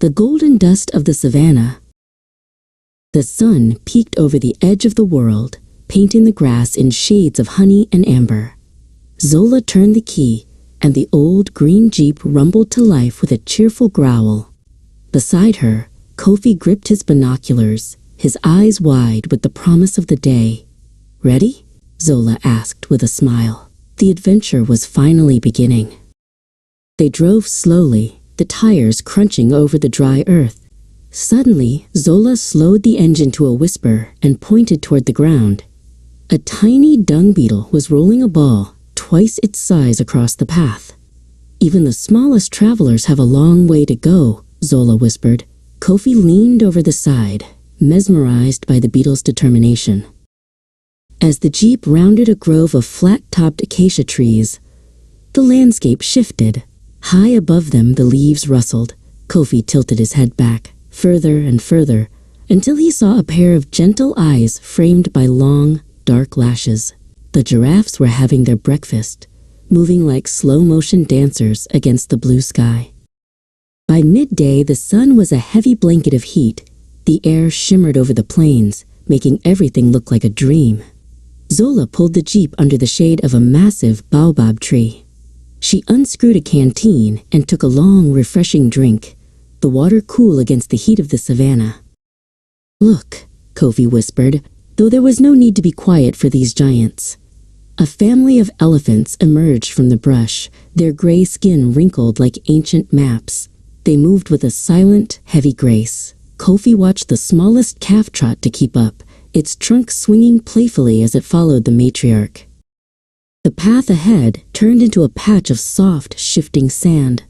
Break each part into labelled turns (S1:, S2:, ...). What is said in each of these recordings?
S1: The golden dust of the savannah. The sun peeked over the edge of the world, painting the grass in shades of honey and amber. Zola turned the key, and the old green Jeep rumbled to life with a cheerful growl. Beside her, Kofi gripped his binoculars, his eyes wide with the promise of the day. "Ready?" Zola asked with a smile. The adventure was finally beginning. They drove slowly, the tires crunching over the dry earth. Suddenly, Zola slowed the engine to a whisper and pointed toward the ground. A tiny dung beetle was rolling a ball, twice its size, across the path. "Even the smallest travelers have a long way to go," Zola whispered. Kofi leaned over the side, mesmerized by the beetle's determination. As the Jeep rounded a grove of flat-topped acacia trees, the landscape shifted. High above them, the leaves rustled. Kofi tilted his head back, further and further, until he saw a pair of gentle eyes framed by long, dark lashes. The giraffes were having their breakfast, moving like slow-motion dancers against the blue sky. By midday, the sun was a heavy blanket of heat. The air shimmered over the plains, making everything look like a dream. Zola pulled the Jeep under the shade of a massive baobab tree. She unscrewed a canteen and took a long, refreshing drink, the water cool against the heat of the savannah. "Look," Kofi whispered, though there was no need to be quiet for these giants. A family of elephants emerged from the brush, their gray skin wrinkled like ancient maps. They moved with a silent, heavy grace. Kofi watched the smallest calf trot to keep up, its trunk swinging playfully as it followed the matriarch. The path ahead turned into a patch of soft, shifting sand.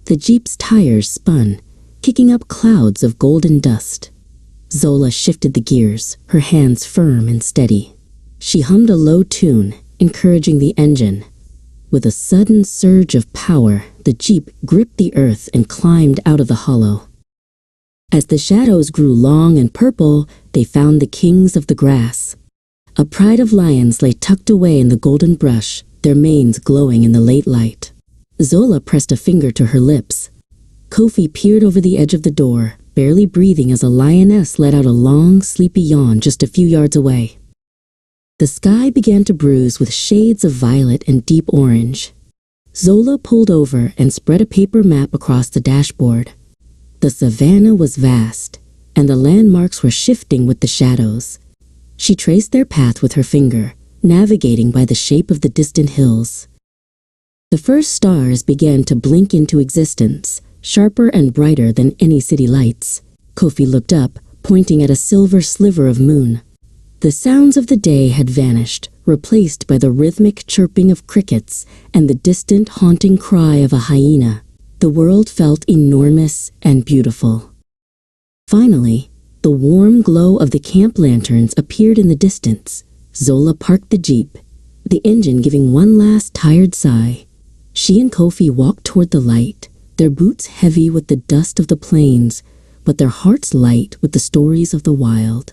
S1: The Jeep's tires spun, kicking up clouds of golden dust. Zola shifted the gears, her hands firm and steady. She hummed a low tune, encouraging the engine. With a sudden surge of power, the Jeep gripped the earth and climbed out of the hollow. As the shadows grew long and purple, they found the kings of the grass. A pride of lions lay tucked away in the golden brush, their manes glowing in the late light. Zola pressed a finger to her lips. Kofi peered over the edge of the door, barely breathing as a lioness let out a long, sleepy yawn just a few yards away. The sky began to bruise with shades of violet and deep orange. Zola pulled over and spread a paper map across the dashboard. The savannah was vast, and the landmarks were shifting with the shadows. She traced their path with her finger, navigating by the shape of the distant hills. The first stars began to blink into existence, sharper and brighter than any city lights. Kofi looked up, pointing at a silver sliver of moon. The sounds of the day had vanished, replaced by the rhythmic chirping of crickets and the distant haunting cry of a hyena. The world felt enormous and beautiful. Finally, the warm glow of the camp lanterns appeared in the distance. Zola parked the Jeep, the engine giving one last tired sigh. She and Kofi walked toward the light, their boots heavy with the dust of the plains, but their hearts light with the stories of the wild.